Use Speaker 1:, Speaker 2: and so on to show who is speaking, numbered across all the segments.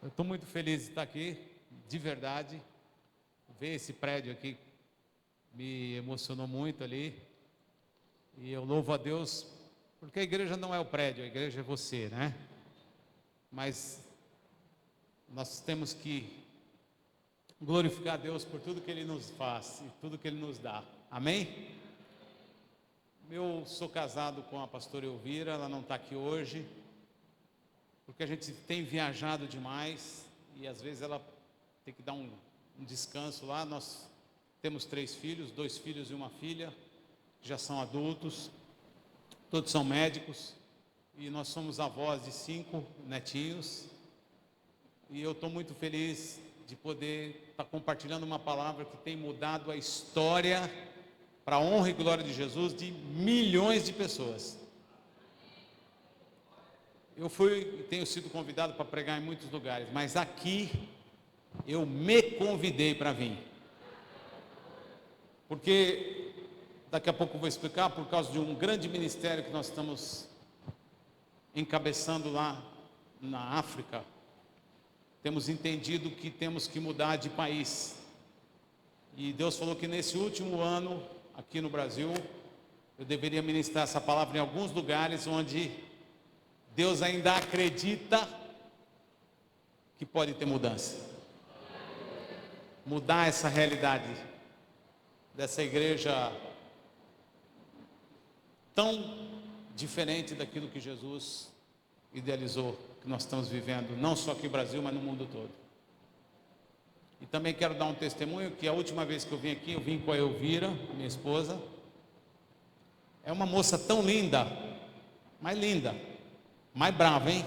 Speaker 1: Eu estou muito feliz de estar aqui, de verdade. Ver esse prédio aqui me emocionou muito ali. E eu louvo a Deus, porque a igreja não é o prédio, a igreja é você, né? Mas nós temos que glorificar a Deus por tudo que Ele nos faz e tudo que Ele nos dá. Amém? Eu sou casado com a pastora Elvira, ela não está aqui hoje, porque a gente tem viajado demais e às vezes ela tem que dar um descanso lá. Nós temos 3 filhos, 2 filhos e uma filha, que já são adultos, todos são médicos, e nós somos avós de 5 netinhos, e eu estou muito feliz de poder estar compartilhando uma palavra que tem mudado a história, para a honra e glória de Jesus, de milhões de pessoas. Eu tenho sido convidado para pregar em muitos lugares, mas aqui eu me convidei para vir. Porque daqui a pouco eu vou explicar, por causa de um grande ministério que nós estamos encabeçando lá na África, temos entendido que temos que mudar de país. E Deus falou que nesse último ano, aqui no Brasil, eu deveria ministrar essa palavra em alguns lugares onde Deus ainda acredita que pode ter mudança. Mudar essa realidade dessa igreja tão diferente daquilo que Jesus idealizou, que nós estamos vivendo, não só aqui no Brasil, mas no mundo todo. E também quero dar um testemunho, que a última vez que eu vim aqui, eu vim com a Elvira, minha esposa. É uma moça tão linda, mais brava, hein?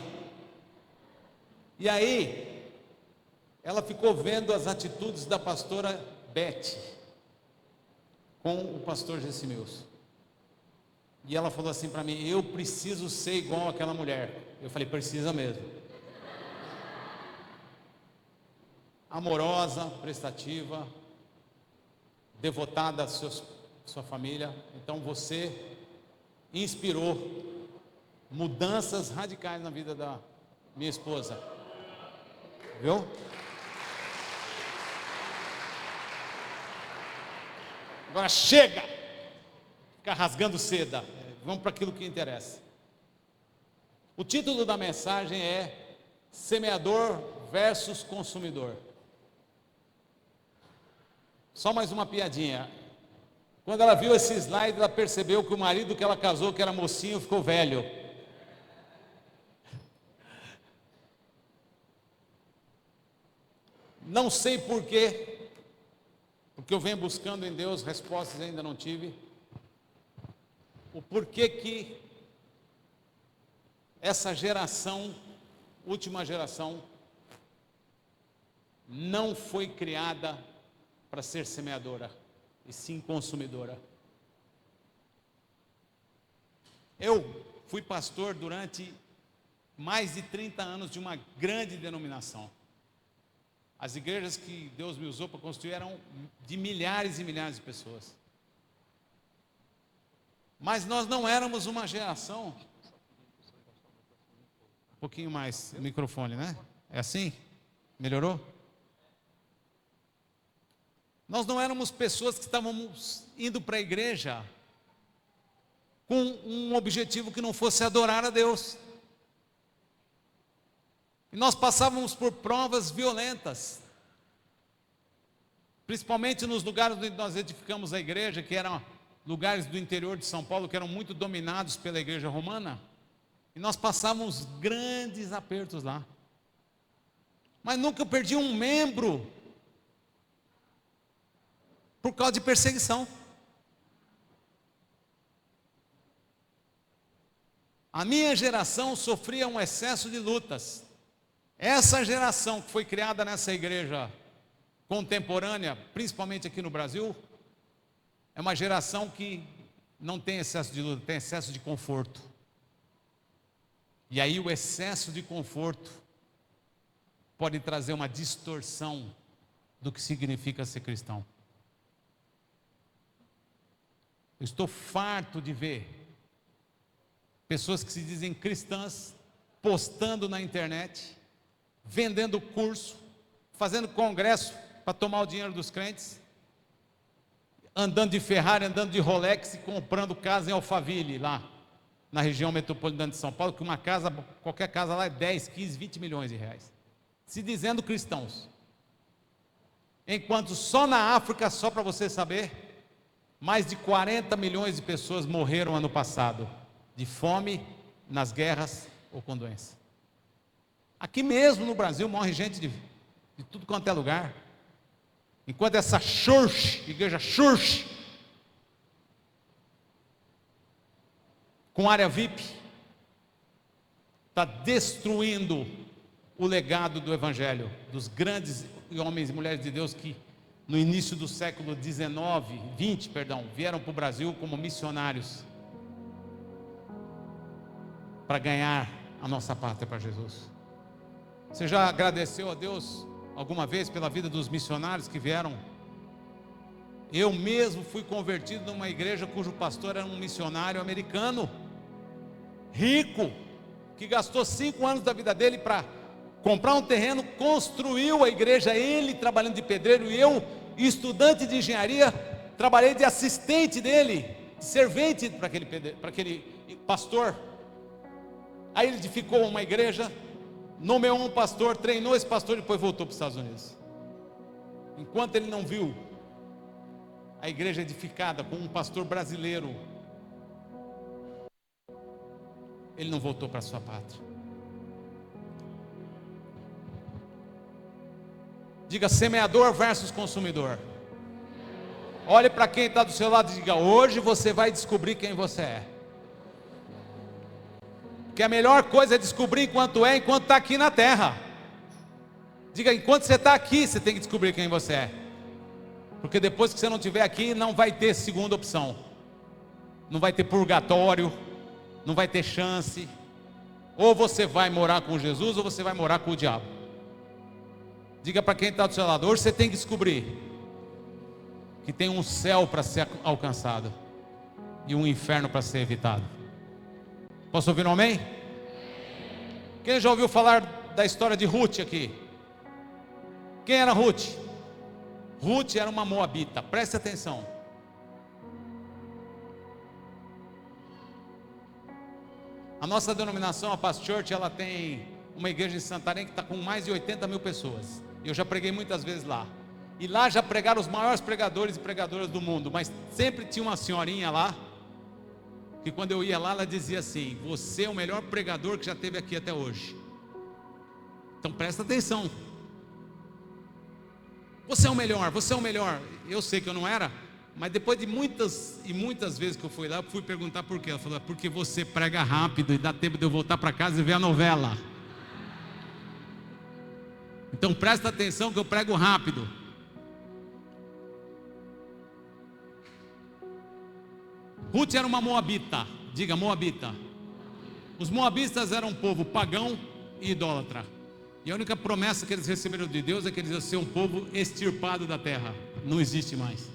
Speaker 1: E aí, ela ficou vendo as atitudes da pastora Beth com o pastor Gessimilson. E ela falou assim para mim: eu preciso ser igual àquela mulher. Eu falei: precisa mesmo. Amorosa, prestativa, devotada à sua família. Então você inspirou mudanças radicais na vida da minha esposa. Viu? Agora chega! Ficar rasgando seda. Vamos para aquilo que interessa. O título da mensagem é Semeador versus Consumidor. Só mais uma piadinha. Quando ela viu esse slide, ela percebeu que o marido que ela casou, que era mocinho, ficou velho. Não sei porquê, porque eu venho buscando em Deus respostas e ainda não tive. O porquê que essa geração, última geração, não foi criada para ser semeadora, e sim consumidora. Eu fui pastor durante mais de 30 anos de uma grande denominação. As igrejas que Deus me usou para construir eram de milhares e milhares de pessoas. Mas nós não éramos uma geração. Um pouquinho mais o microfone, né? É assim? Melhorou? Nós não éramos pessoas que estávamos indo para a igreja com um objetivo que não fosse adorar a Deus. E nós passávamos por provas violentas, principalmente nos lugares onde nós edificamos a igreja, que eram lugares do interior de São Paulo, que eram muito dominados pela igreja romana, e nós passávamos grandes apertos lá. Mas nunca perdi um membro por causa de perseguição. A minha geração sofria um excesso de lutas. Essa geração que foi criada nessa igreja contemporânea, principalmente aqui no Brasil, é uma geração que não tem excesso de luta, tem excesso de conforto. E aí o excesso de conforto pode trazer uma distorção do que significa ser cristão. Eu estou farto de ver pessoas que se dizem cristãs postando na internet vendendo curso, fazendo congresso para tomar o dinheiro dos crentes, andando de Ferrari, andando de Rolex e comprando casa em Alphaville, lá na região metropolitana de São Paulo, que uma casa, qualquer casa lá é 10, 15, 20 milhões de reais, se dizendo cristãos. Enquanto só na África, só para você saber, mais de 40 milhões de pessoas morreram ano passado, de fome, nas guerras ou com doença. Aqui mesmo no Brasil morre gente de tudo quanto é lugar. Enquanto essa church, igreja church, com área VIP, está destruindo o legado do Evangelho, dos grandes homens e mulheres de Deus que no início do século 20, vieram para o Brasil como missionários para ganhar a nossa pátria para Jesus. Você já agradeceu a Deus alguma vez pela vida dos missionários que vieram? Eu mesmo fui convertido numa igreja cujo pastor era um missionário americano, rico, que gastou 5 anos da vida dele para comprar um terreno, construiu a igreja, ele trabalhando de pedreiro, e eu, estudante de engenharia, trabalhei de assistente dele, de servente para aquele pastor. Aí ele edificou uma igreja, nomeou um pastor, treinou esse pastor e depois voltou para os Estados Unidos. Enquanto ele não viu a igreja edificada com um pastor brasileiro, ele não voltou para a sua pátria. Diga semeador versus consumidor. Olhe para quem está do seu lado e diga: hoje você vai descobrir quem você é. Porque a melhor coisa é descobrir enquanto está aqui na terra. Diga: enquanto você está aqui, você tem que descobrir quem você é. Porque depois que você não estiver aqui, não vai ter segunda opção. Não vai ter purgatório, não vai ter chance. Ou você vai morar com Jesus, ou você vai morar com o diabo. Diga para quem está do seu lado: hoje você tem que descobrir que tem um céu para ser alcançado e um inferno para ser evitado. Posso ouvir um amém? Quem já ouviu falar da história de Ruth aqui? Quem era Ruth? Ruth era uma moabita, preste atenção. A nossa denominação, a Paz Church, ela tem uma igreja em Santarém que está com mais de 80 mil pessoas. Eu já preguei muitas vezes lá. E lá já pregaram os maiores pregadores e pregadoras do mundo. Mas sempre tinha uma senhorinha lá, que quando eu ia lá, ela dizia assim: você é o melhor pregador que já teve aqui até hoje. Então presta atenção. Você é o melhor, você é o melhor. Eu sei que eu não era, mas depois de muitas e muitas vezes que eu fui lá, eu fui perguntar por quê. Ela falou: porque você prega rápido e dá tempo de eu voltar para casa e ver a novela. Então presta atenção que eu prego rápido. Ruth era uma moabita. Diga moabita. Os moabitas eram um povo pagão e idólatra. E a única promessa que eles receberam de Deus é que eles iam ser um povo extirpado da terra. Não existe mais.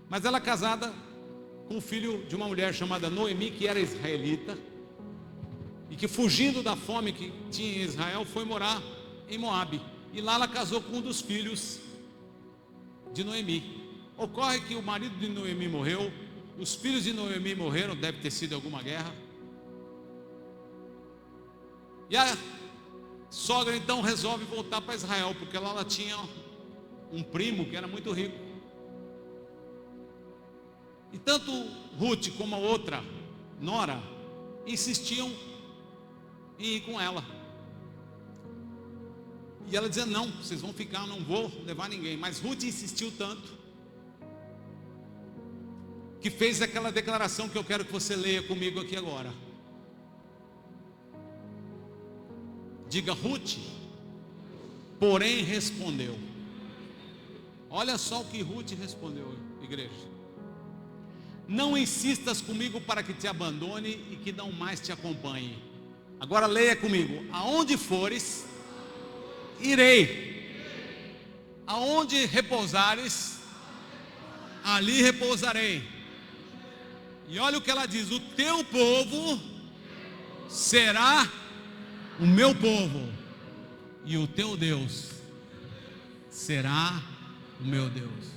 Speaker 1: Mas ela é casada com o filho de uma mulher chamada Noemi, que era israelita, e que, fugindo da fome que tinha em Israel, foi morar em Moabe. E lá ela casou com um dos filhos de Noemi. Ocorre que o marido de Noemi morreu, os filhos de Noemi morreram, deve ter sido alguma guerra. E a sogra então resolve voltar para Israel, porque lá ela tinha um primo que era muito rico. E tanto Ruth como a outra nora insistiam em ir com ela. E ela dizia: não, vocês vão ficar, não vou levar ninguém. Mas Ruth insistiu tanto, que fez aquela declaração que eu quero que você leia comigo aqui agora. Diga: Ruth, porém respondeu. Olha só o que Ruth respondeu, igreja: não insistas comigo para que te abandone e que não mais te acompanhe. Agora leia comigo: aonde fores, irei. Aonde repousares, ali repousarei. E olha o que ela diz: o teu povo será o meu povo,
Speaker 2: e o teu Deus será o meu Deus.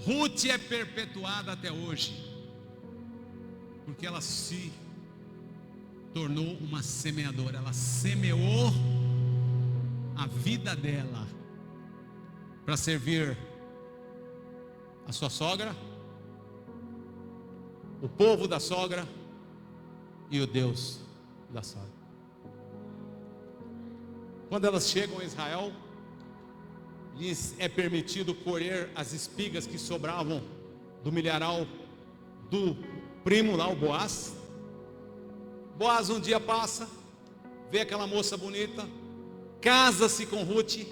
Speaker 2: Ruth é perpetuada até hoje, porque ela se tornou uma semeadora. Ela semeou a vida dela para servir a sua sogra, o povo da sogra e o Deus da sogra. Quando elas chegam a Israel, lhes é permitido colher as espigas que sobravam do milharal do primo lá, o Boaz. Boaz um dia passa, vê aquela moça bonita, casa-se com Ruth.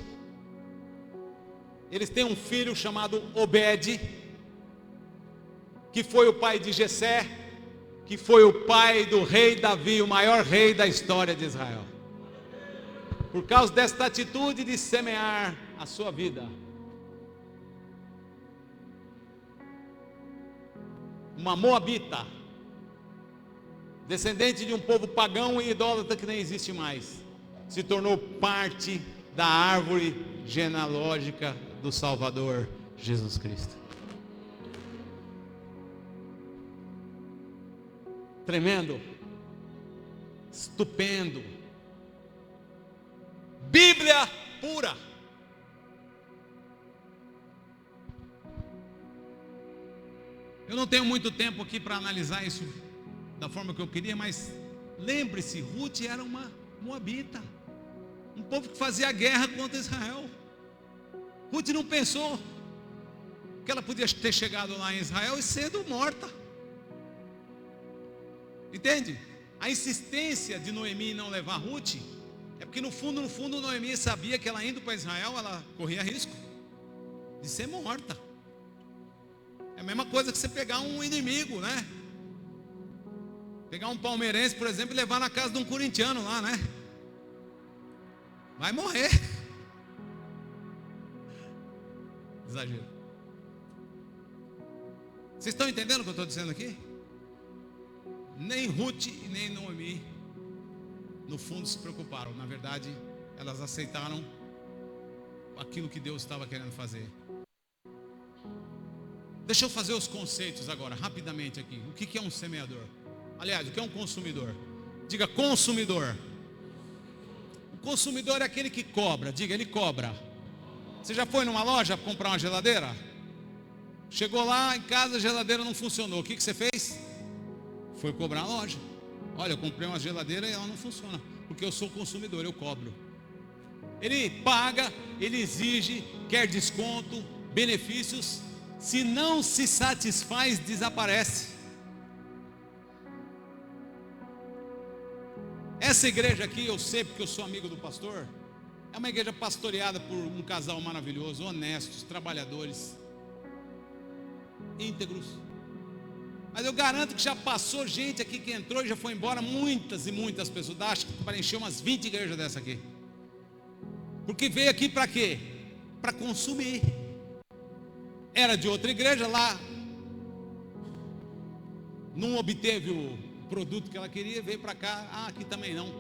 Speaker 2: Eles têm um filho chamado Obed, que foi o pai de Jessé, que foi o pai do rei Davi, o maior rei da história de Israel. Por causa desta atitude de semear a sua vida, uma moabita, descendente de um povo pagão e idólatra que nem existe mais, se tornou parte da árvore genealógica do Salvador Jesus Cristo. Tremendo, estupendo, Bíblia pura. Eu não tenho muito tempo aqui para analisar isso da forma que eu queria, mas lembre-se, Ruth era uma moabita, um povo que fazia guerra contra Israel. Ruth não pensou que ela podia ter chegado lá em Israel e sendo morta. Entende? A insistência de Noemi em não levar Ruth é porque no fundo Noemi sabia que ela indo para Israel, ela corria risco de ser morta. É a mesma coisa que você pegar um inimigo, né? Pegar um palmeirense, por exemplo, e levar na casa de um corintiano lá, né? Vai morrer. Exagero. Vocês estão entendendo o que eu estou dizendo aqui? Nem Ruth e nem Noemi, no fundo, se preocuparam. Na verdade, elas aceitaram aquilo que Deus estava querendo fazer. Deixa eu fazer os conceitos agora, rapidamente aqui. O que é um semeador? Aliás, o que é um consumidor? Diga consumidor. O consumidor é aquele que cobra. Diga, ele cobra. Você já foi numa loja comprar uma geladeira? Chegou lá em casa, a geladeira não funcionou. O que você fez? Foi cobrar a loja. Olha, eu comprei uma geladeira e ela não funciona. Porque eu sou consumidor, eu cobro. Ele paga, ele exige, quer desconto, benefícios. Se não se satisfaz, desaparece. Essa igreja aqui, eu sei porque eu sou amigo do pastor, é uma igreja pastoreada por um casal maravilhoso, honestos, trabalhadores, íntegros. Mas eu garanto que já passou gente aqui que entrou e já foi embora, muitas e muitas pessoas. Acho que para encher umas 20 igrejas dessa aqui. Porque veio aqui para quê? Para consumir. Era de outra igreja lá, não obteve o produto que ela queria, veio para cá, aqui também não.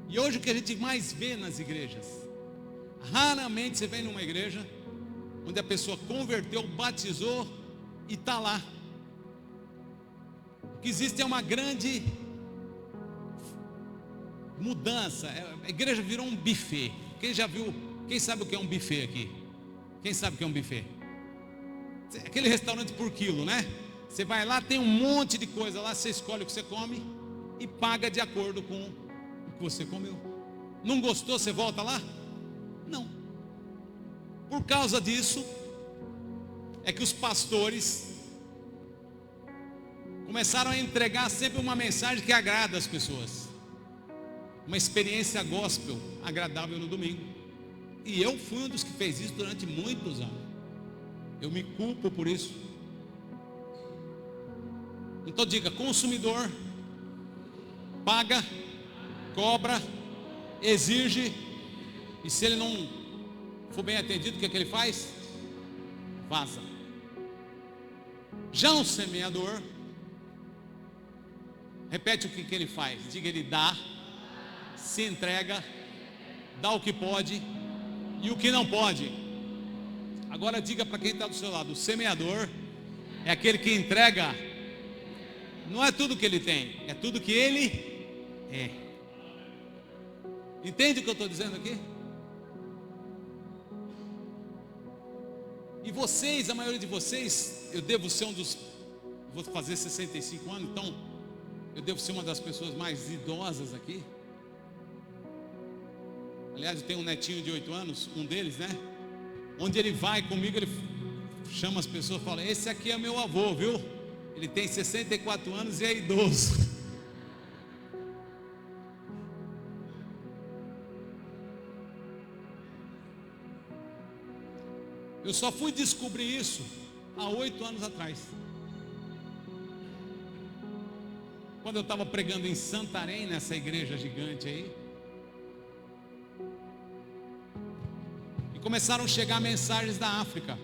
Speaker 2: E hoje o que a gente mais vê nas igrejas, raramente você vem numa igreja onde a pessoa converteu, batizou e está lá. O que existe é uma grande mudança. A igreja virou um buffet. Quem já viu, quem sabe o que é um buffet aqui? Quem sabe o que é um buffet? Aquele restaurante por quilo, né? Você vai lá, tem um monte de coisa lá, você escolhe o que você come e paga de acordo com o que você comeu. Não gostou, você volta lá? Não. Por causa disso, é que os pastores começaram a entregar sempre uma mensagem que agrada as pessoas. Uma experiência gospel agradável no domingo. E eu fui um dos que fez isso durante muitos anos. Eu me culpo por isso. Então diga, consumidor, paga, cobra, exige, e se ele não for bem atendido, o que é que ele faz? Vaza. Já um semeador Repete o que ele faz. Diga, ele dá, se entrega, dá o que pode e o que não pode. Agora diga para quem está do seu lado: o semeador é aquele que entrega. Não é tudo que ele tem, é tudo que ele é. Entende o que eu estou dizendo aqui? E vocês, a maioria de vocês, eu devo ser vou fazer 65 anos, então eu devo ser uma das pessoas mais idosas aqui. Aliás, eu tenho um netinho de 8 anos, um deles, né? Onde ele vai comigo, ele chama as pessoas e fala: esse aqui é meu avô, viu? Ele tem 64 anos e é idoso. Eu só fui descobrir isso há 8 anos atrás. Quando eu estava pregando em Santarém, nessa igreja gigante aí, e começaram a chegar mensagens da África,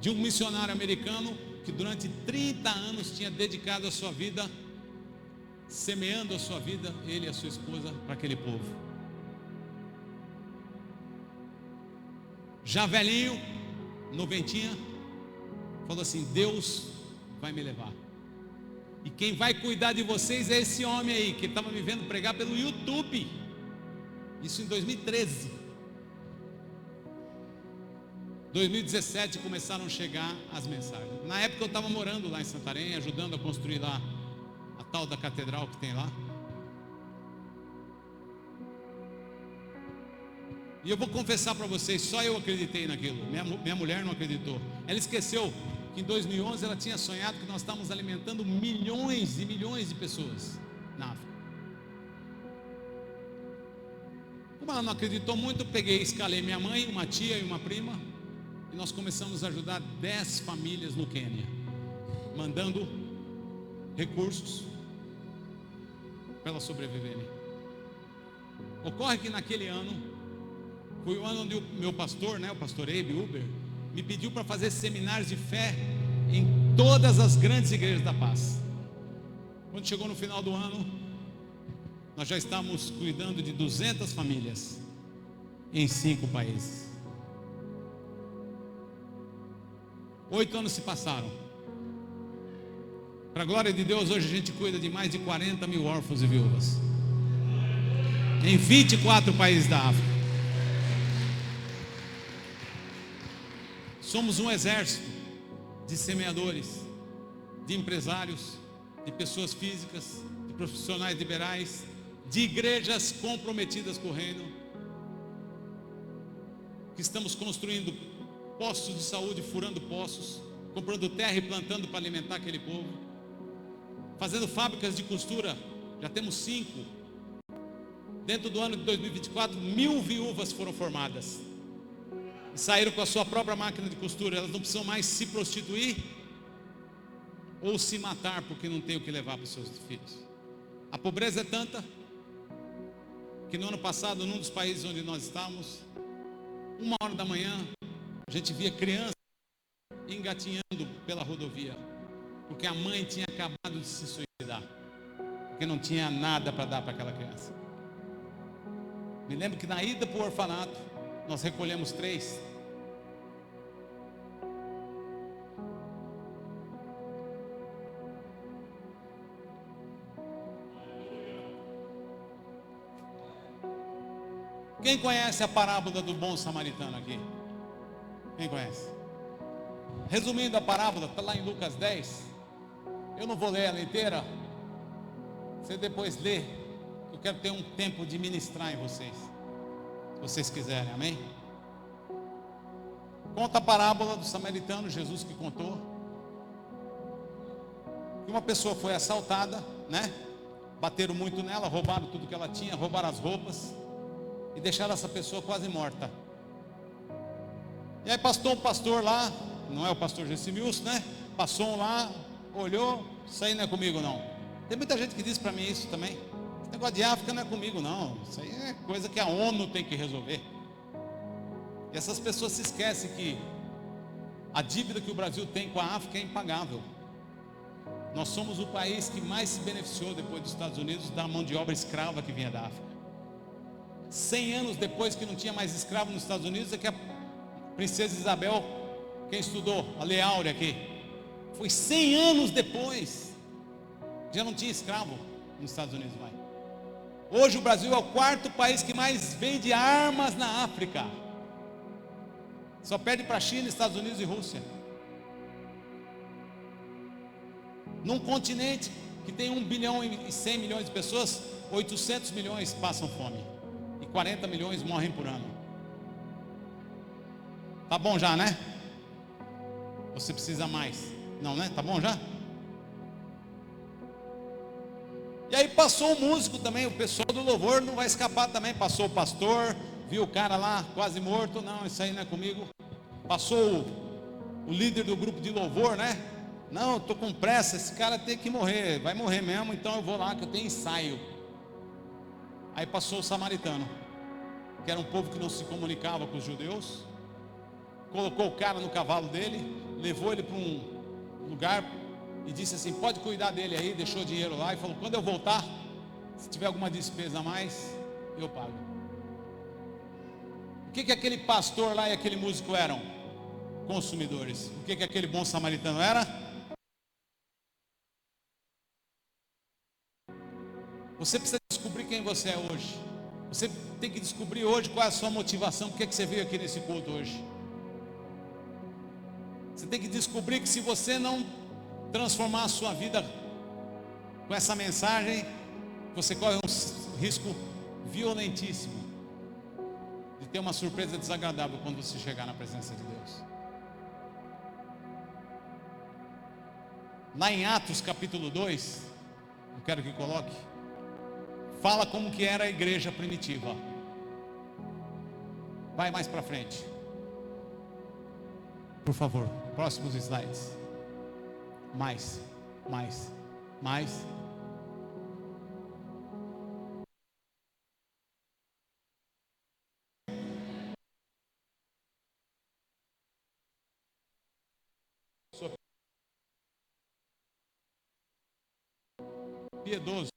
Speaker 2: de um missionário americano que durante 30 anos tinha dedicado a sua vida, semeando a sua vida, ele e a sua esposa, para aquele povo. Já velhinho, noventinha, falou assim: Deus vai me levar. E quem vai cuidar de vocês é esse homem aí, que estava me vendo pregar pelo YouTube. Isso em 2013. 2017 começaram a chegar as mensagens. Na época eu estava morando lá em Santarém, ajudando a construir lá a tal da catedral que tem lá. E eu vou confessar para vocês, só eu acreditei naquilo. Minha mulher não acreditou. Ela esqueceu que em 2011 ela tinha sonhado que nós estávamos alimentando milhões e milhões de pessoas na África. Como ela não acreditou muito, eu peguei, escalei minha mãe, uma tia e uma prima, e nós começamos a ajudar 10 famílias no Quênia, mandando recursos para elas sobreviverem. Ocorre que naquele ano foi o ano onde o meu pastor, o pastor Abe Uber, me pediu para fazer seminários de fé em todas as grandes igrejas da paz. Quando chegou no final do ano, nós já estávamos cuidando de 200 famílias em 5 países. 8 anos se passaram. Para a glória de Deus, hoje a gente cuida de mais de 40 mil órfãos e viúvas em 24 países da África. Somos um exército de semeadores, de empresários, de pessoas físicas, de profissionais liberais, de igrejas comprometidas com o reino, que estamos construindo postos de saúde, furando poços, comprando terra e plantando para alimentar aquele povo, fazendo fábricas de costura. Já temos 5. Dentro do ano de 2024, 1000 viúvas foram formadas e saíram com a sua própria máquina de costura. Elas não precisam mais se prostituir ou se matar porque não tem o que levar para os seus filhos. A pobreza é tanta que no ano passado, num dos países onde nós estávamos, 1h da manhã, a gente via crianças engatinhando pela rodovia, porque a mãe tinha acabado de se suicidar, porque não tinha nada para dar para aquela criança. Me lembro que na ida para o orfanato, nós recolhemos 3. Quem conhece a parábola do bom samaritano aqui? Quem conhece? Resumindo a parábola, está lá em Lucas 10. Eu não vou ler ela inteira. Você depois lê. Eu quero ter um tempo de ministrar em vocês, se vocês quiserem, amém? Conta a parábola do samaritano, Jesus que contou, que uma pessoa foi assaltada, bateram muito nela, roubaram tudo que ela tinha, roubaram as roupas e deixaram essa pessoa quase morta. E aí passou um pastor lá, não é o pastor Gessimilson, passou um lá, olhou, isso aí não é comigo não. Tem muita gente que diz para mim isso também: esse negócio de África não é comigo não, isso aí é coisa que a ONU tem que resolver. E essas pessoas se esquecem que a dívida que o Brasil tem com a África é impagável. Nós somos o país que mais se beneficiou depois dos Estados Unidos da mão de obra escrava que vinha da África. 100 anos depois que não tinha mais escravo nos Estados Unidos, é que a princesa Isabel, quem estudou, a Lei Áurea aqui, foi 100 anos depois, já não tinha escravo nos Estados Unidos mais. Hoje o Brasil é o quarto país que mais vende armas na África. Só perde para a China, Estados Unidos e Rússia. Num continente que tem 1 bilhão e 100 milhões de pessoas, 800 milhões passam fome e 40 milhões morrem por ano. Tá bom já, né? Você precisa mais? Não, né? Tá bom já? E aí passou o músico também, o pessoal do louvor não vai escapar também. Passou o pastor, viu o cara lá quase morto, não, isso aí não é comigo. Passou o líder do grupo de louvor, né? Não, estou com pressa, esse cara tem que morrer, vai morrer mesmo, então eu vou lá que eu tenho ensaio. Aí passou o samaritano, que era um povo que não se comunicava com os judeus, colocou o cara no cavalo dele, levou ele para um lugar e disse assim: pode cuidar dele aí, deixou o dinheiro lá e falou: quando eu voltar, se tiver alguma despesa a mais, eu pago. O que aquele pastor lá e aquele músico eram? Consumidores. O que aquele bom samaritano era? Você precisa descobrir quem você é hoje. Você tem que descobrir hoje qual é a sua motivação. Por que você veio aqui nesse culto hoje? Você tem que descobrir que se você não transformar a sua vida com essa mensagem, você corre um risco violentíssimo de ter uma surpresa desagradável quando você chegar na presença de Deus. Lá em Atos capítulo 2, eu quero que coloque, fala como que era a igreja primitiva. Vai mais para frente, por favor, próximos slides. Mais. Piedoso.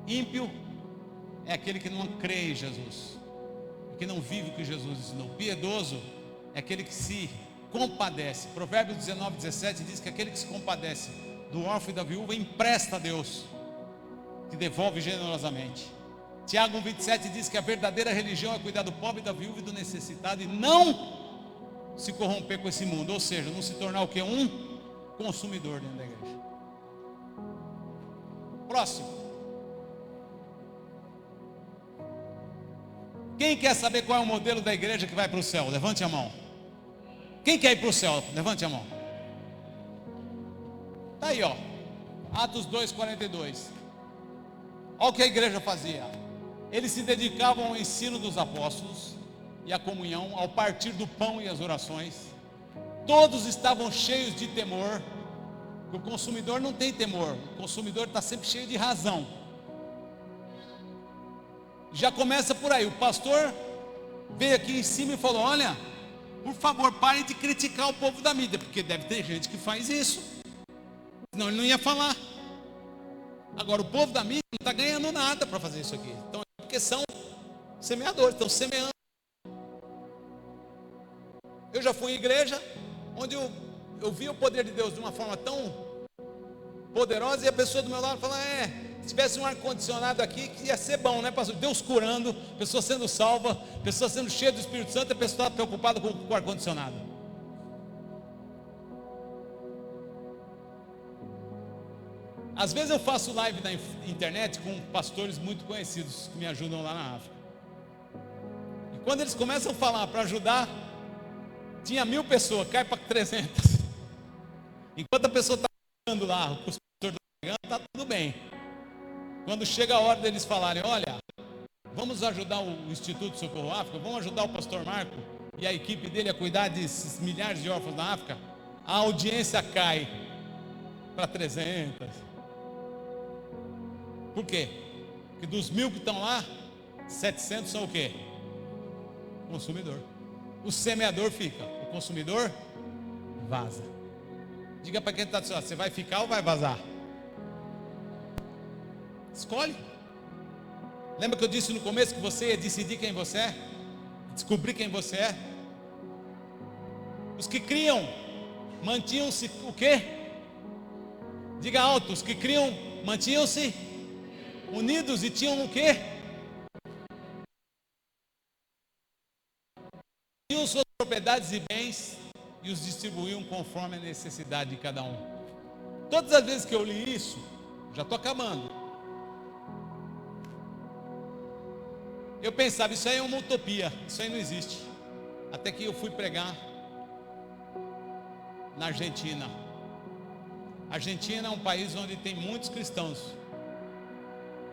Speaker 2: Ímpio é aquele que não crê em Jesus, que não vive o que Jesus ensinou. Piedoso é aquele que se compadece. Provérbios 19:17 diz que aquele que se compadece do órfão e da viúva empresta a Deus, que devolve generosamente. Tiago 1:27 diz que a verdadeira religião é cuidar do pobre, da viúva e do necessitado, e não se corromper com esse mundo, ou seja, não se tornar o que? Um consumidor dentro da igreja. Próximo. Quem quer saber qual é o modelo da igreja que vai para o céu? Levante a mão. Quem quer ir para o céu? Levante a mão. Está aí, ó. Atos 2:42. Olha o que a igreja fazia. Eles se dedicavam ao ensino dos apóstolos e à comunhão, ao partir do pão e às orações. Todos estavam cheios de temor. O consumidor não tem temor. O consumidor está sempre cheio de razão. Já começa por aí. O pastor veio aqui em cima e falou: olha, por favor, parem de criticar o povo da mídia, porque deve ter gente que faz isso, senão ele não ia falar. Agora o povo da mídia não está ganhando nada para fazer isso aqui. Então é porque são semeadores, estão semeando. Eu já fui em igreja onde eu vi o poder de Deus de uma forma tão poderosa, e a pessoa do meu lado fala: se tivesse um ar-condicionado aqui, que ia ser bom, né, pastor? Deus curando, pessoa sendo salva, pessoa sendo cheia do Espírito Santo, a pessoa está preocupada com o ar-condicionado. Às vezes eu faço live na internet com pastores muito conhecidos que me ajudam lá na África. E quando eles começam a falar para ajudar, tinha 1000 pessoas, cai para 300. Enquanto a pessoa está falando lá, o pastor está pregando, está tudo bem. Quando chega a hora deles falarem: olha, vamos ajudar o Instituto Socorro África, vamos ajudar o pastor Marco e a equipe dele a cuidar desses milhares de órfãos na África, a audiência cai para 300. Por quê? Porque dos 1000 que estão lá, 700 são o quê? Consumidor. O semeador fica, o consumidor vaza.
Speaker 1: Diga para quem está do seu lado, você vai ficar ou vai vazar? Escolhe. Lembra que eu disse no começo que você ia decidir quem você é? Descobrir quem você é? Os que criam, mantinham-se o quê? Diga alto, os que criam, mantinham-se unidos e tinham o quê? Tinham suas propriedades e bens e os distribuíam conforme a necessidade de cada um. Todas as vezes que eu li isso, já estou acabando, eu pensava, isso aí é uma utopia, isso aí não existe. Até que eu fui pregar na Argentina. A Argentina é um país onde tem muitos cristãos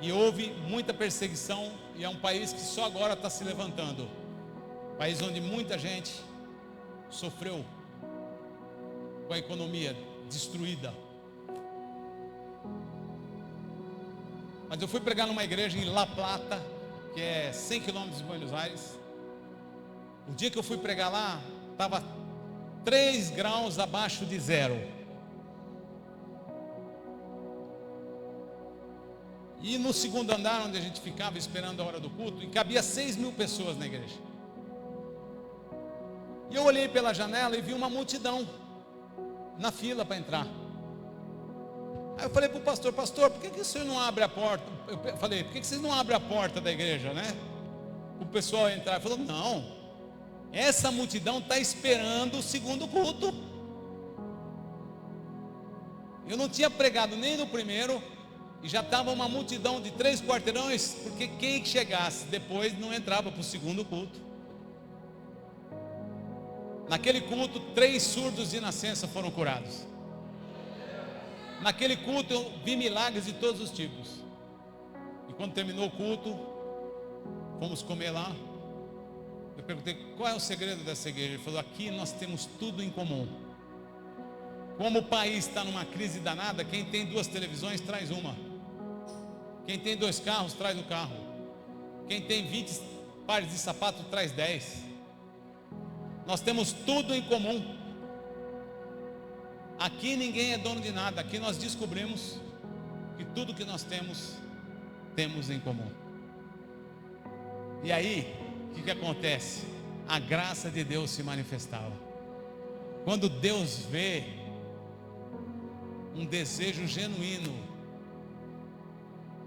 Speaker 1: e houve muita perseguição, e é um país que só agora está se levantando. País onde muita gente sofreu com a economia destruída. Mas eu fui pregar numa igreja em La Plata, que é 100 quilômetros de Buenos Aires. O dia que eu fui pregar lá, estava 3 graus abaixo de zero. E no segundo andar, onde a gente ficava esperando a hora do culto, e cabia 6.000 pessoas na igreja. E eu olhei pela janela e vi uma multidão na fila para entrar. Aí eu falei para o pastor, por que o senhor não abre a porta? Eu falei, por que vocês não abrem a porta da igreja, né? O pessoal entrar. Ele falou, não, essa multidão está esperando o segundo culto. Eu não tinha pregado nem no primeiro, e já estava uma multidão de 3 quarteirões, porque quem chegasse depois não entrava para o segundo culto. Naquele culto, 3 surdos de nascença foram curados. Naquele culto eu vi milagres de todos os tipos. E quando terminou o culto, fomos comer lá. Eu perguntei, qual é o segredo dessa igreja? Ele falou, aqui nós temos tudo em comum. Como o país está numa crise danada, quem tem 2 televisões traz uma. Quem tem 2 carros traz o carro. Quem tem 20 pares de sapato traz 10. Nós temos tudo em comum. Aqui ninguém é dono de nada. Aqui nós descobrimos que tudo que nós temos em comum. E aí, o que acontece? A graça de Deus se manifestava. Quando Deus vê um desejo genuíno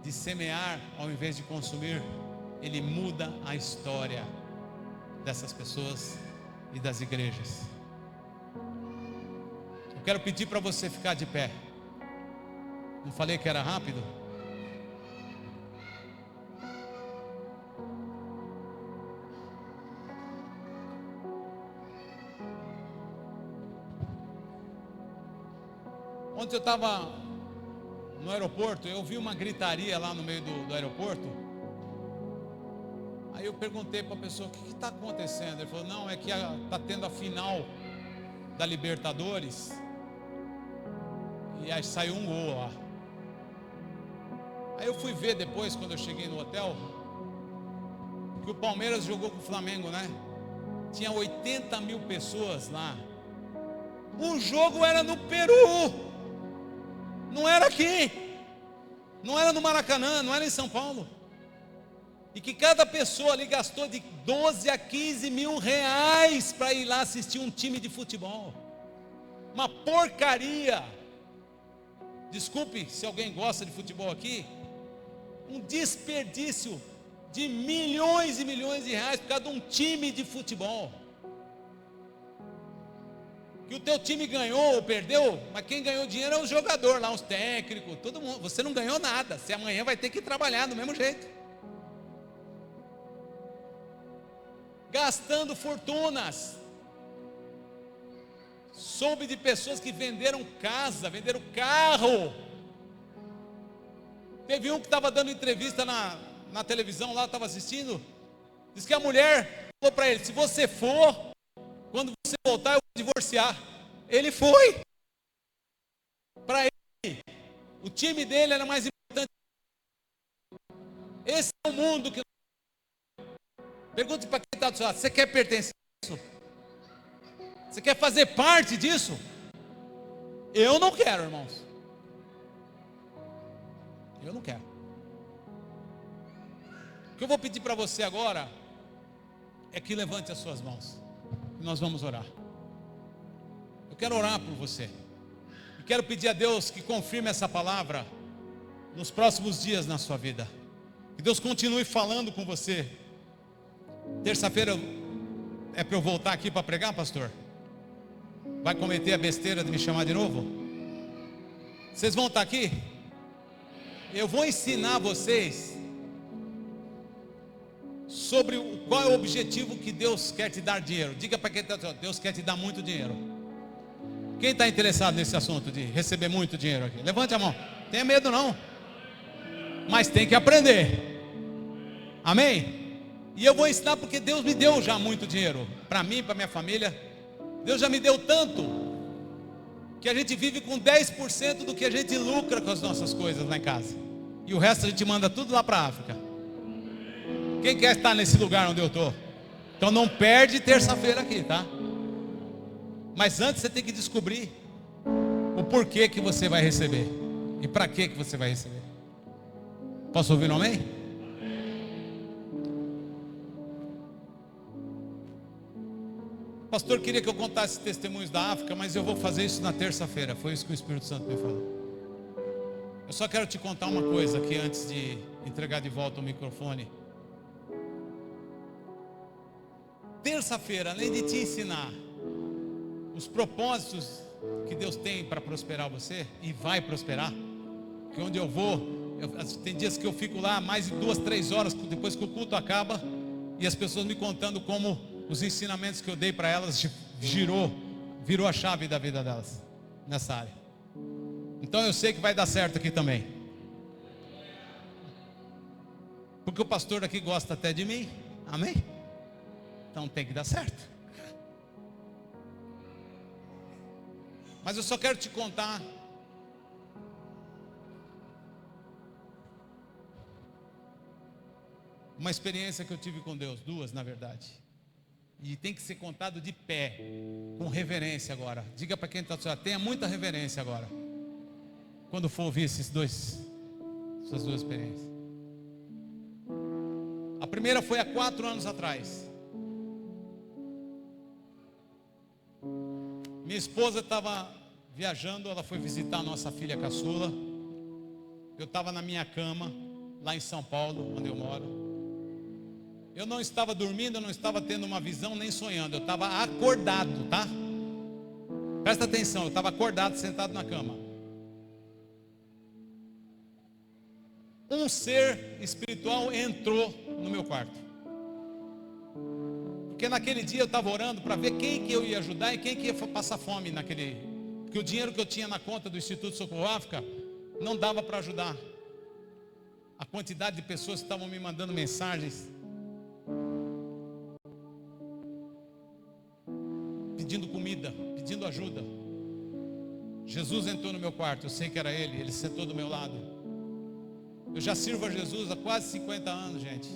Speaker 1: de semear ao invés de consumir, Ele muda a história dessas pessoas e das igrejas. Eu quero pedir para você ficar de pé. Não falei que era rápido? Ontem eu estava no aeroporto, eu vi uma gritaria lá no meio do aeroporto. Aí eu perguntei para a pessoa, o que está acontecendo? Ele falou, não, é que está tendo a final da Libertadores, e aí saiu um gol lá. Aí eu fui ver depois, quando eu cheguei no hotel, que o Palmeiras jogou com o Flamengo, né? Tinha 80.000 pessoas lá. O jogo era no Peru, não era aqui, não era no Maracanã, não era em São Paulo. E que cada pessoa ali gastou de 12 a 15 mil reais para ir lá assistir um time de futebol. Uma porcaria. Desculpe se alguém gosta de futebol aqui. Um desperdício de milhões e milhões de reais por causa de um time de futebol. Que o teu time ganhou ou perdeu, mas quem ganhou dinheiro é o jogador lá, os técnicos, todo mundo. Você não ganhou nada. Você amanhã vai ter que trabalhar do mesmo jeito. Gastando fortunas. Soube de pessoas que venderam casa, venderam carro. Teve um que estava dando entrevista na televisão lá, estava assistindo. Disse que a mulher falou para ele, se você for, quando você voltar eu vou divorciar. Ele foi. Para ele, o time dele era mais importante. Esse é o mundo que... Pergunte para quem está do seu lado, você quer pertencer a isso? Você quer fazer parte disso?
Speaker 2: Eu não quero, irmãos. Eu não quero. O que eu vou pedir para você agora é que levante as suas mãos. E nós vamos orar. Eu quero orar por você. E quero pedir a Deus que confirme essa palavra nos próximos dias na sua vida. Que Deus continue falando com você. Terça-feira é para eu voltar aqui para pregar, pastor? Vai cometer a besteira de me chamar de novo? Vocês vão estar aqui? Eu vou ensinar vocês sobre qual é o objetivo que Deus quer te dar dinheiro. Diga para quem está dizendo, Deus quer te dar muito dinheiro. Quem está interessado nesse assunto de receber muito dinheiro aqui? Levante a mão. Tenha medo não. Mas tem que aprender. Amém? E eu vou ensinar porque Deus me deu já muito dinheiro. Para mim, para minha família. Deus já me deu tanto que a gente vive com 10% do que a gente lucra com as nossas coisas lá em casa. E o resto a gente manda tudo lá para a África. Quem quer estar nesse lugar onde eu estou? Então não perde terça-feira aqui, tá? Mas antes você tem que descobrir o porquê que você vai receber. E para que você vai receber. Posso ouvir um amém? O pastor queria que eu contasse testemunhos da África, mas eu vou fazer isso na terça-feira. Foi isso que o Espírito Santo me falou. Eu só quero te contar uma coisa aqui antes de entregar de volta o microfone. Terça-feira, além de te ensinar os propósitos que Deus tem para prosperar você, e vai prosperar, que onde eu vou, tem dias que eu fico lá mais de 2, 3 horas depois que o culto acaba, e as pessoas me contando como os ensinamentos que eu dei para elas virou a chave da vida delas nessa área. Então eu sei que vai dar certo aqui também, porque o pastor aqui gosta até de mim, amém? Então tem que dar certo. Mas eu só quero te contar uma experiência que eu tive com Deus, 2 na verdade. E tem que ser contado de pé, com reverência agora. Diga para quem está do seu lado, tenha muita reverência agora, quando for ouvir essas 2 experiências. A primeira foi há 4 anos atrás. Minha esposa estava viajando, ela foi visitar a nossa filha caçula. Eu estava na minha cama, lá em São Paulo, onde eu moro. Eu não estava dormindo, eu não estava tendo uma visão, nem sonhando. Eu estava acordado, tá? Presta atenção, eu estava acordado, sentado na cama. Um ser espiritual entrou no meu quarto. Porque naquele dia eu estava orando para ver quem que eu ia ajudar e quem que ia passar fome naquele. Porque o dinheiro que eu tinha na conta do Instituto Socorro África não dava para ajudar a quantidade de pessoas que estavam me mandando mensagens pedindo comida, pedindo ajuda. Jesus entrou no meu quarto, eu sei que era ele sentou do meu lado. Eu já sirvo a Jesus há quase 50 anos, gente.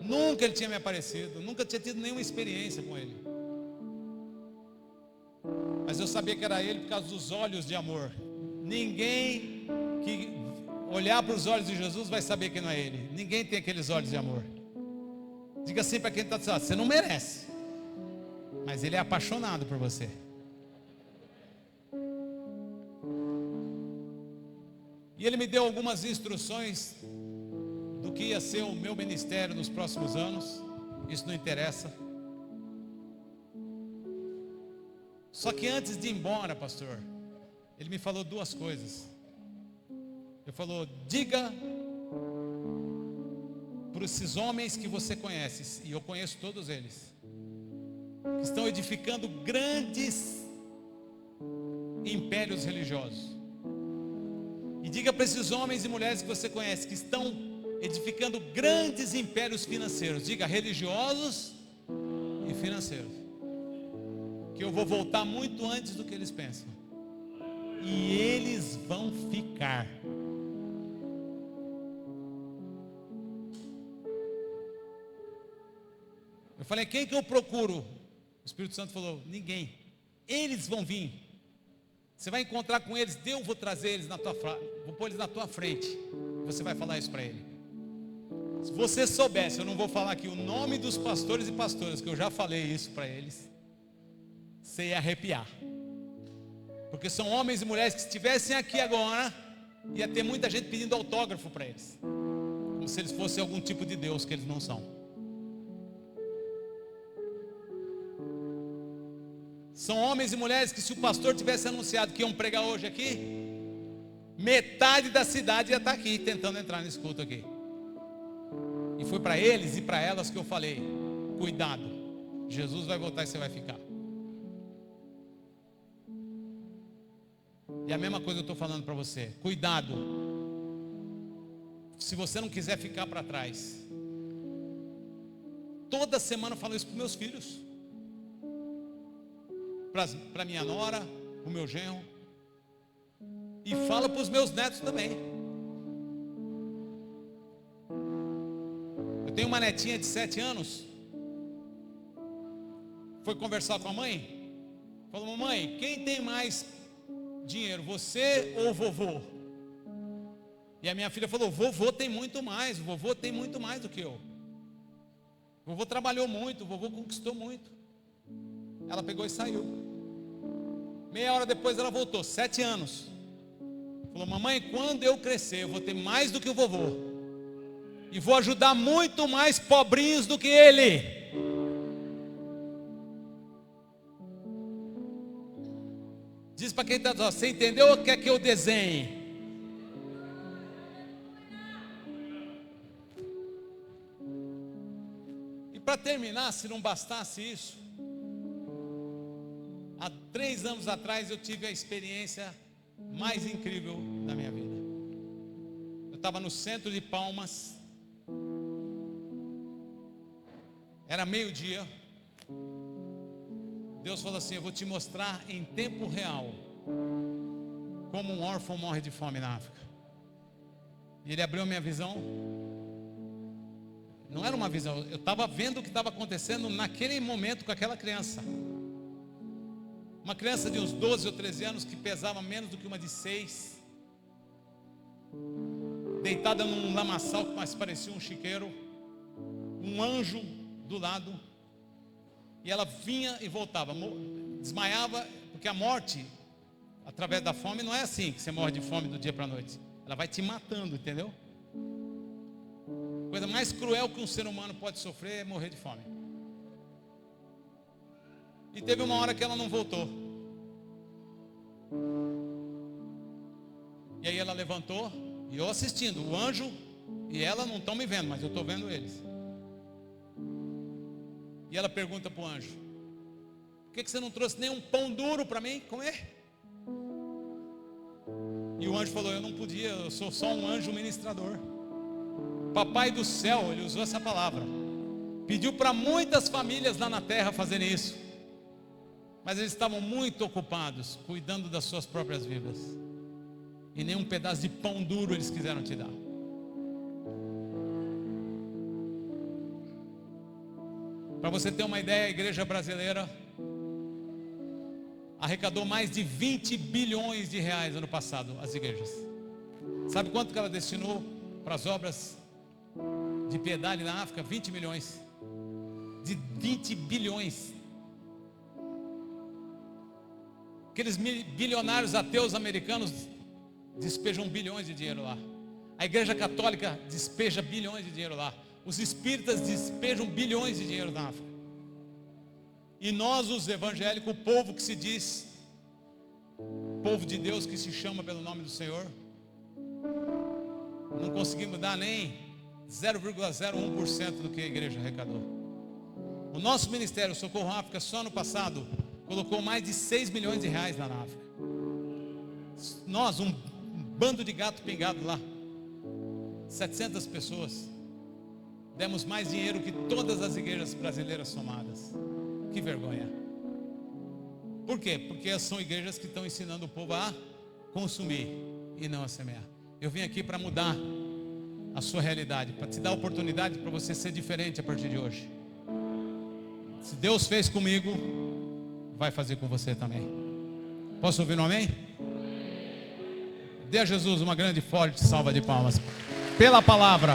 Speaker 2: Nunca ele tinha me aparecido, nunca tinha tido nenhuma experiência com ele. Mas eu sabia que era ele por causa dos olhos de amor. Ninguém que olhar para os olhos de Jesus vai saber que não é ele. Ninguém tem aqueles olhos de amor. Diga assim para quem está dizendo, você não merece, mas ele é apaixonado por você. E ele me deu algumas instruções do que ia ser o meu ministério nos próximos anos. Isso não interessa. Só que antes de ir embora, pastor, ele me falou 2 coisas. Ele falou, diga para esses homens que você conhece, e eu conheço todos eles, que estão edificando grandes impérios religiosos. E diga para esses homens e mulheres que você conhece, que estão edificando grandes impérios financeiros, diga religiosos e financeiros, que eu vou voltar muito antes do que eles pensam. E eles vão ficar. Eu falei, quem que eu procuro? O Espírito Santo falou, ninguém. Eles vão vir. Você vai encontrar com eles, eu vou trazer eles vou pôr eles na tua frente. Você vai falar isso para ele. Se você soubesse, eu não vou falar aqui o nome dos pastores e pastoras, que eu já falei isso para eles, você ia arrepiar. Porque são homens e mulheres que se estivessem aqui agora, ia ter muita gente pedindo autógrafo para eles. Como se eles fossem algum tipo de Deus, que eles não são. São homens e mulheres que, se o pastor tivesse anunciado que iam pregar hoje aqui, metade da cidade ia estar aqui, tentando entrar nesse culto aqui. E foi para eles e para elas que eu falei: cuidado, Jesus vai voltar e você vai ficar. E a mesma coisa eu estou falando para você: cuidado, se você não quiser ficar para trás. Toda semana eu falo isso para meus filhos, para minha nora, para o meu genro, e falo para os meus netos também. Eu tenho uma netinha de 7 anos, foi conversar com a mãe, falou: mamãe, quem tem mais dinheiro, você ou o vovô? E a minha filha falou: vovô tem muito mais, o vovô tem muito mais do que eu. O vovô trabalhou muito, o vovô conquistou muito. Ela pegou e saiu. Meia hora depois ela voltou, 7 anos. Falou: mamãe, quando eu crescer, eu vou ter mais do que o vovô. E vou ajudar muito mais pobrinhos do que ele. Diz para quem está dizendo: você entendeu ou quer que eu desenhe? E para terminar, se não bastasse isso, há 3 anos atrás eu tive a experiência mais incrível da minha vida. Eu estava no centro de Palmas, era meio-dia. Deus falou assim: eu vou te mostrar em tempo real como um órfão morre de fome na África. E Ele abriu a minha visão. Não era uma visão, eu estava vendo o que estava acontecendo naquele momento com aquela criança. Uma criança de uns 12 ou 13 anos que pesava menos do que uma de 6, deitada num lamaçal que mais parecia um chiqueiro, um anjo do lado, e ela vinha e voltava, desmaiava, porque a morte através da fome não é assim que você morre de fome do dia para a noite, ela vai te matando, entendeu? Coisa mais cruel que um ser humano pode sofrer é morrer de fome. E teve uma hora que ela não voltou. E aí ela levantou, e eu assistindo, o anjo e ela não estão me vendo, mas eu estou vendo eles. E ela pergunta para o anjo: por que você não trouxe nenhum pão duro para mim comer? E o anjo falou: eu não podia, eu sou só um anjo ministrador. Papai do céu, ele usou essa palavra, pediu para muitas famílias lá na terra fazerem isso, mas eles estavam muito ocupados cuidando das suas próprias vidas, e nem um pedaço de pão duro eles quiseram te dar. Para você ter uma ideia, a igreja brasileira arrecadou mais de 20 bilhões de reais ano passado, as igrejas. Sabe quanto que ela destinou para as obras de piedade na África? 20 milhões. De 20 bilhões. Aqueles bilionários ateus americanos despejam bilhões de dinheiro lá. A igreja católica despeja bilhões de dinheiro lá. Os espíritas despejam bilhões de dinheiro na África. E nós, os evangélicos, o povo que se diz povo de Deus, que se chama pelo nome do Senhor, não conseguimos dar nem 0,01% do que a igreja arrecadou. O nosso ministério Socorro África, só no passado, colocou mais de 6 milhões de reais lá na África. Nós, um bando de gato pingado lá, 700 pessoas, demos mais dinheiro que todas as igrejas brasileiras somadas. Que vergonha. Por quê? Porque são igrejas que estão ensinando o povo a consumir e não a semear. Eu vim aqui para mudar a sua realidade, para te dar a oportunidade para você ser diferente a partir de hoje. Se Deus fez comigo, vai fazer com você também. Posso ouvir um amém? Dê a Jesus uma grande e forte salva de palmas. Pela palavra.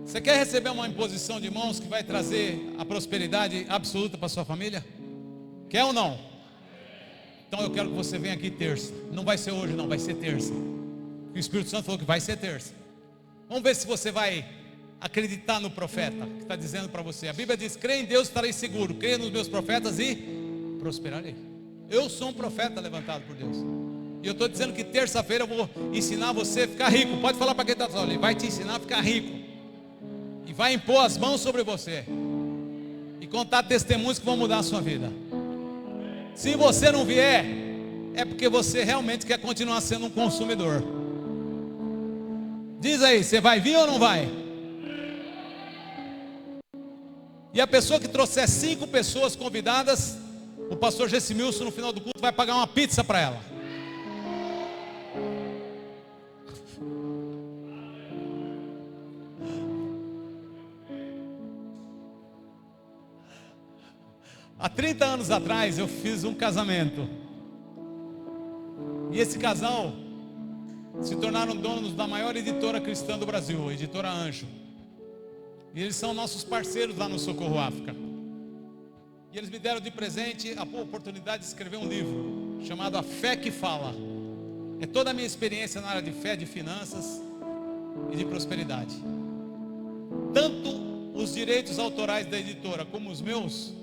Speaker 2: Você quer receber uma imposição de mãos que vai trazer a prosperidade absoluta para sua família? Quer ou não? Então eu quero que você venha aqui terça. Não vai ser hoje não, vai ser terça. O Espírito Santo falou que vai ser terça. Vamos ver se você vai acreditar no profeta que está dizendo para você. A Bíblia diz: crê em Deus, estarei seguro. Creia nos meus profetas e prosperarei. Eu sou um profeta levantado por Deus. E eu estou dizendo que terça-feira eu vou ensinar você a ficar rico. Pode falar para quem está falando. Ele vai te ensinar a ficar rico. E vai impor as mãos sobre você. E contar testemunhos que vão mudar a sua vida. Se você não vier, é porque você realmente quer continuar sendo um consumidor. Diz aí, você vai vir ou não vai? E a pessoa que trouxer 5 pessoas convidadas, o pastor Gessimilson no final do culto vai pagar uma pizza para ela. Há 30 anos atrás eu fiz um casamento. E esse casal se tornaram donos da maior editora cristã do Brasil, a Editora Anjo. E eles são nossos parceiros lá no Socorro África. E eles me deram de presente a oportunidade de escrever um livro chamado A Fé que Fala. É toda a minha experiência na área de fé, de finanças e de prosperidade. Tanto os direitos autorais da editora como os meus.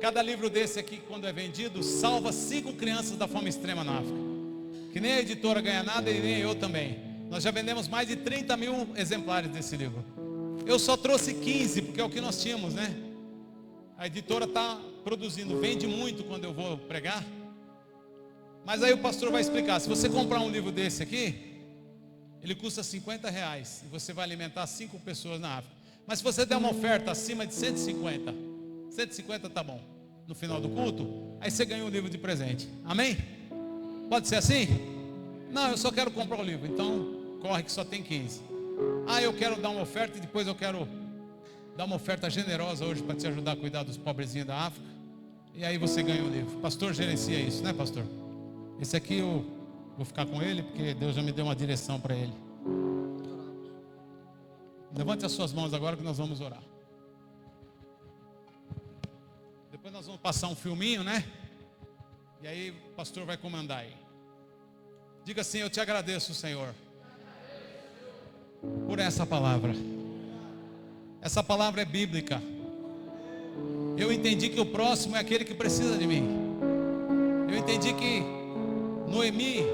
Speaker 2: Cada livro desse aqui, quando é vendido, salva 5 crianças da fome extrema na África. Que nem a editora ganha nada e nem eu também. Nós já vendemos mais de 30 mil exemplares desse livro. Eu só trouxe 15, porque é o que nós tínhamos, né? A editora está produzindo, vende muito quando eu vou pregar. Mas aí o pastor vai explicar. Se você comprar um livro desse aqui, ele custa R$50. E você vai alimentar 5 pessoas na África. Mas se você der uma oferta acima de 150 tá bom, no final do culto, aí você ganha um livro de presente, amém? Pode ser assim? Não, eu só quero comprar o livro, então corre que só tem 15. Eu quero dar uma oferta e depois eu quero dar uma oferta generosa hoje para te ajudar a cuidar dos pobrezinhos da África, e aí você ganha o livro. Pastor gerencia isso, né, pastor? Esse aqui eu vou ficar com ele, porque Deus já me deu uma direção para ele. Levante as suas mãos agora que nós vamos orar. Depois nós vamos passar um filminho, né? E aí o pastor vai comandar aí. Diga assim: eu te agradeço, Senhor, por essa palavra. Essa palavra é bíblica. Eu entendi que o próximo é aquele que precisa de mim. Eu entendi que Noemi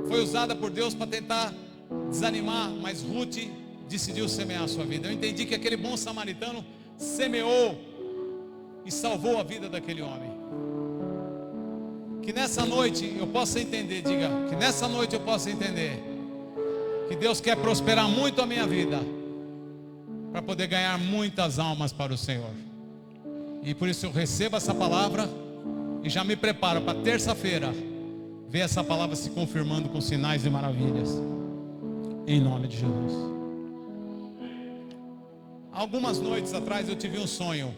Speaker 2: foi usada por Deus para tentar desanimar, mas Ruth decidiu semear a sua vida. Eu entendi que aquele bom samaritano semeou e salvou a vida daquele homem. Que nessa noite eu possa entender, diga, que nessa noite eu possa entender que Deus quer prosperar muito a minha vida, para poder ganhar muitas almas para o Senhor. E por isso eu recebo essa palavra e já me preparo para terça-feira ver essa palavra se confirmando com sinais e maravilhas, em nome de Jesus. Algumas noites atrás eu tive um sonho.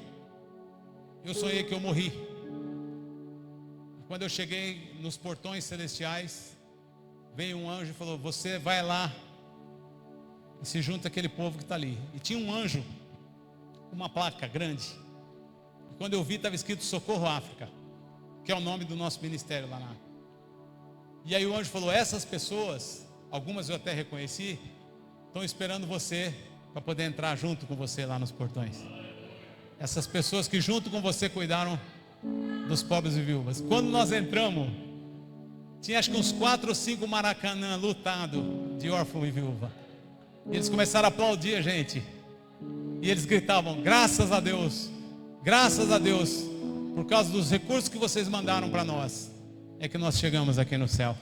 Speaker 2: Eu sonhei que eu morri. Quando eu cheguei nos portões celestiais, veio um anjo e falou: você vai lá e se junta àquele povo que está ali. E tinha um anjo, uma placa grande. E quando eu vi, estava escrito Socorro África, que é o nome do nosso ministério lá na África. E aí o anjo falou: essas pessoas, algumas eu até reconheci, estão esperando você para poder entrar junto com você lá nos portões. Essas pessoas que junto com você cuidaram dos pobres e viúvas. Quando nós entramos, tinha acho que uns 4 ou 5 Maracanã lotado de órfão e viúva. E eles começaram a aplaudir a gente. E eles gritavam: graças a Deus, por causa dos recursos que vocês mandaram para nós, é que nós chegamos aqui no céu.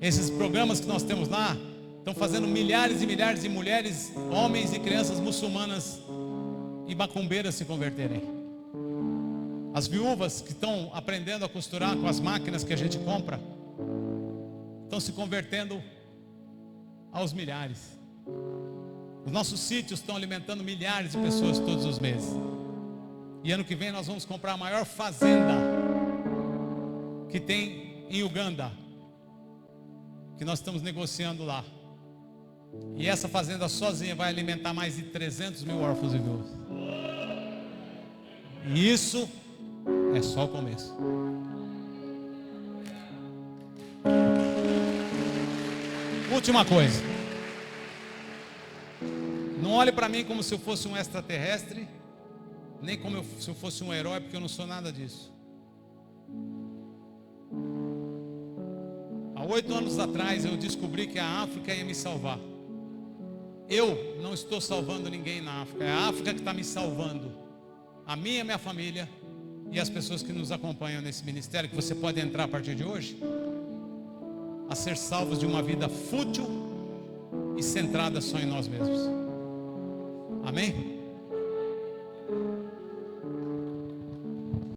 Speaker 2: Esses programas que nós temos lá estão fazendo milhares e milhares de mulheres, homens e crianças muçulmanas e macumbeiras se converterem. As viúvas que estão aprendendo a costurar com as máquinas que a gente compra, estão se convertendo aos milhares. Os nossos sítios estão alimentando milhares de pessoas todos os meses. E ano que vem nós vamos comprar a maior fazenda que tem em Uganda, que nós estamos negociando lá. E essa fazenda sozinha vai alimentar mais de 300 mil órfãos e viúvas. E isso é só o começo. Última coisa. Não olhe para mim como se eu fosse um extraterrestre, nem como se eu fosse um herói, porque eu não sou nada disso. Há 8 anos atrás eu descobri que a África ia me salvar. Eu não estou salvando ninguém na África, é a África que está me salvando. A minha e a minha família e as pessoas que nos acompanham nesse ministério, que você pode entrar a partir de hoje, a ser salvos de uma vida fútil e centrada só em nós mesmos. Amém?